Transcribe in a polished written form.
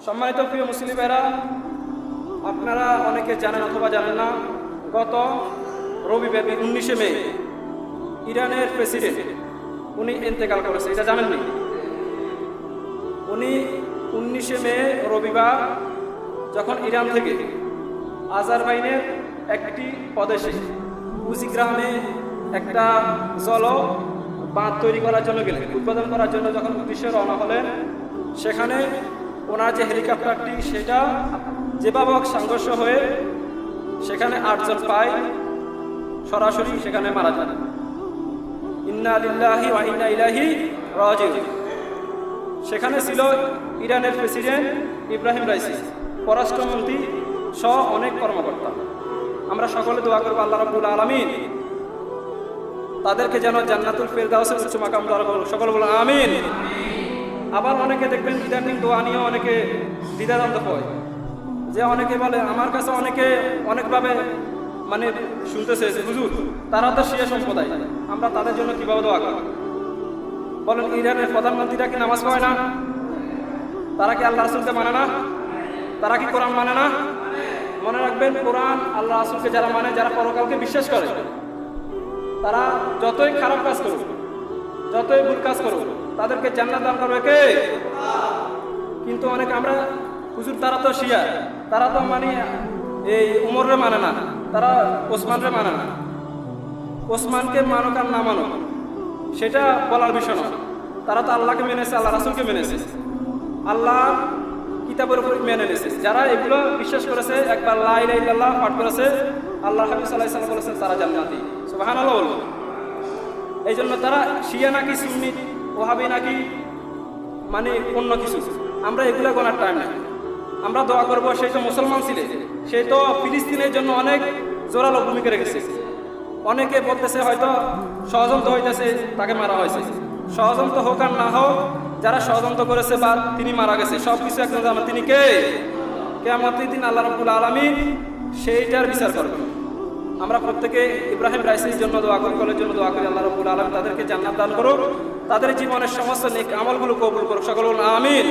সম্মানিত প্রিয় মুসলিম ভাইরা, আপনারা অনেকে জানেন অথবা জানেন না, গত রবিবার 19শে মে ইরানের প্রেসিডেন্ট উনি ইন্তেকাল করেছে। এটা জানেননি? উনি 19শে মে রবিবার যখন ইরান থেকে আজারবাইনের একটি প্রদেশে উজি গ্রামে একটা জল বাঁধ তৈরি করার জন্য গেলেন, উদ্বোধন করার জন্য যখন উদ্দেশ্যে রওনা হলেন, সেখানে ওনার যে হেলিকপ্টারটি সেটা যেভাবে সংঘর্ষ হয়ে সেখানে 8 জন পায় সরাসরি সেখানে মারা যান। ইন্না লিল্লাহি ওয়া ইন্না ইলাইহি রাজিউন। সেখানে ছিল ইরানের প্রেসিডেন্ট ইব্রাহিম রাইসি, পররাষ্ট্রমন্ত্রী সহ অনেক কর্মকর্তা। আমরা সকলে দোয়া করব আল্লাহ রাব্বুল আলামিন তাদেরকে যেন জান্নাতুল ফেরদাউসের উচ্চ মাকাম দান করুন। সকলে বলুন আমিন। আবার অনেকে দেখবেন ইদানিং দোয়া নিয়ে অনেকে দ্বিধাদ্বন্দ্ব হয়, যে অনেকে বলে, আমার কাছে অনেকে অনেকভাবে মানে শুনতেছে, হুজুর তারা তো শিয়া সম্প্রদায়, আমরা তাদের জন্য কিভাবে দোয়া করব? বলেন, ইরানের প্রধানমন্ত্রীরা কি নামাজ পড়ে না? তারা কি আল্লাহ রাসূলকে মানে না? তারা কি কোরআন মানে না? মনে রাখবেন, কোরআন আল্লাহ রাসূলকে যারা মানে, যারা পরকালকে বিশ্বাস করে, তারা যতই খারাপ কাজ করুক, যতই ভুল কাজ করুক, তাদেরকে জান্নাত দান করবে কে? কিন্তু অনেক আমরা, হুজুর তারা তো শিয়া, তারা তো মানে এই উমররে মানে না, তারা ওসমানরে মানে না। ওসমানকে মানক আর না মানক সেটা বলার বিষয় না। তারা তো আল্লাহকে মেনেছে, আল্লাহ রাসূলকে মেনেছে, আল্লাহ কিতাবের উপর মেনে নিয়েছে। যারা এগুলো বিশ্বাস করেছে, একবার লা ইলাহা ইল্লাল্লাহ পাঠ করেছে, আল্লাহ হাবিব সাল্লাল্লাহু আলাইহি ওয়াসাল্লাম বলেছেন তারা জান্নাতি। সুবহানাল্লাহ বলুন। এই জন্য তারা শিয়া নাকি সুন্নি, ওয়াহাবি নাকি মানে অন্য কিছু, আমরা এগুলো বলার টাইম নাই। আমরা দোয়া করবো, সেই তো মুসলমান ছিল, সেই তো ফিলিস্তিনের জন্য অনেক জোরালো ভূমিকা রেখেছে। অনেকে বলতেছে হয়তো ষড়যন্ত্র হইতেছে, তাকে মারা হয়েছে। ষড়যন্ত্র হোক আর না হোক, যারা ষড়যন্ত্র করেছে বা তিনি মারা গেছে, সব কিছু একজন জানে। তিনি কে? কিয়ামতের দিন আল্লাহ রাব্বুল আলামিন সেইটার বিচার করবেন। আমরা প্রত্যেকে ইব্রাহিম রাইসির জন্য দোয়া করি, কলের জন্য দোয়া করি, আল্লাহ রাব্বুল আলামিন তাদেরকে জান্নাত দান করুক, তাদের জীবনের সমস্ত নেক আমলগুলো কবুল করুক। সকল বলুন আমিন।